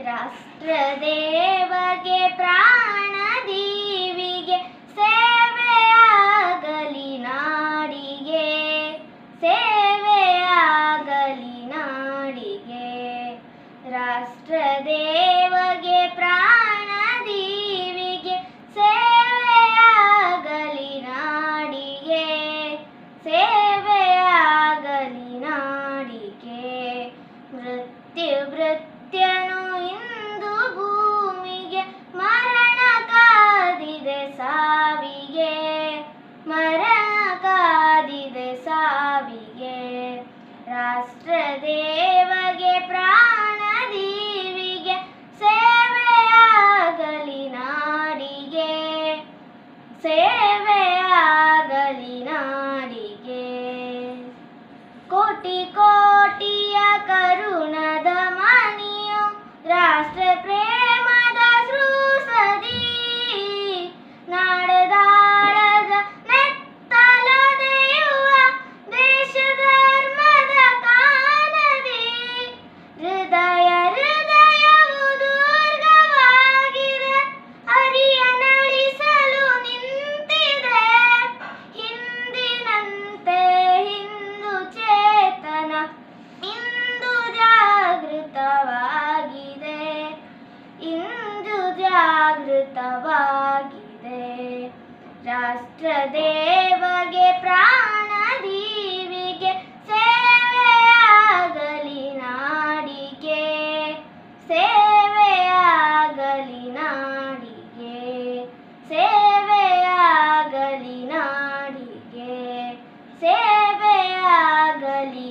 ರಾಷ್ಟ್ರದೇವಗೆ ಪ್ರಾಣದೀವಿಗೆ ಸೇವೆಯಾಗಲಿ ನಾಡಿಗೆ, ಸೇವೆಯಾಗಲಿ ನಾಡಿಗೆ. ರಾಷ್ಟ್ರದೇವಗೆ ಪ್ರಾಣದೀವಿಗೆ ಸೇವೆಯಾಗಲಿ ನಾಡಿಗೆ, ಸೇವೆಯಾಗಲಿ ನಾಡಿಗೆ. ಭೃತ್ಯನು ಇಂದು ಭೂಮಿಗೆ ಮರಣ ಕಾದಿದೆ ಸಾವಿಗೆ, ಮರಣ ಕಾದಿದೆ ಸಾವಿಗೆ. ರಾಷ್ಟ್ರದೇವಗೆ ಪ್ರಾಣದೀವಿಗೆ ಸೇವೆಯಾಗಲಿ ನಾಡಿಗೆ, ಸೇವೆಯಾಗಲಿ ನಾಡಿಗೆ. ಕೋಟಿ ಕೋಟಿಯ ಕರುಣದ ಮಣಿಯು ರಾಷ್ಟ್ರ ಪ್ರೇಮದ ಸೃಸದಿ, ನಾಡದಾಳದ ನೆತ್ತಲೊದೆಯುವ ದೇಶ ಧರ್ಮದ ಕಾನದಿ. ಹೃದಯವು ದುರ್ಗವಾಗಿದೆ, ಅರಿಯನಳಿಸಲು ನಿಂತಿದೆ. ಹಿಂದಿನಂತೆ ಹಿಂದೂ ಚೇತನ ಇಂದು ಜಾಗೃತವಾಗಿದೆ, ಇಂದು ಜಾಗೃತವಾಗಿದೆ. ರಾಷ್ಟ್ರದೇವಗೆ ಪ್ರಾಣದೀವಿಗೆ ಸೇವೆಯಾಗಲಿ ನಾಡಿಗೆ, ಸೇವೆಯಾಗಲಿ ನಾಡಿಗೆ, ಸೇವೆಯಾಗಲಿ ನಾಡಿಗೆ, ಸೇವೆಯಾಗಲಿ